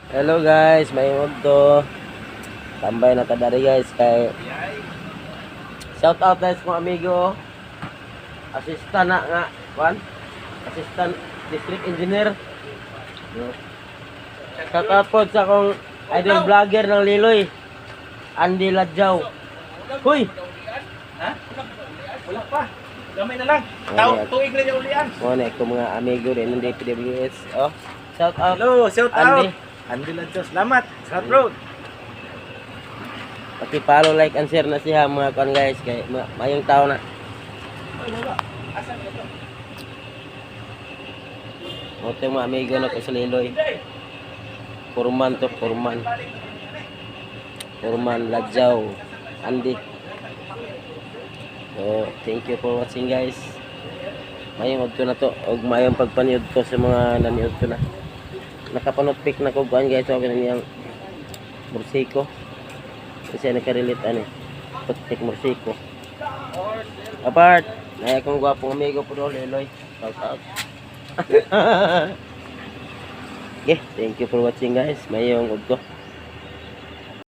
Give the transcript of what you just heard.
Hello guys, may to. Tambay na tadari guys kay shout out guys kong amigo. Assistant na nga, Juan. Assistant District Engineer. Shout out po sa akong idol vlogger ng Liloy. Andy Ladjaw. Huy! Ha? Wala pa. Gamay na lang. Tuig na yung ulian. Muna ko mga amigo rin ng DPWS. Oh, shout out. Hello, shout Andy. out. Andy Ladjaw. Salamat. Sa road. Paki-follow, like, and share na siya mga kon guys kay mayong tao na. Asan ito? Moto yung mga amigo na ko sa Liloy. Purman to, Purman. Purman Ladjaw. Andy. So, thank you for watching guys. Mayong ko na to. Og mayong pagpaniod ko sa mga naniod ko na. Nakapanood pick na ko guys. So, ganyan yung Mursiko. Kasi nakarelate ano eh. Putik Mursiko. Apart. Naya kong gwapong amigo po doon, Liloy. Shout out. Okay, thank you for watching guys. Mayong ko.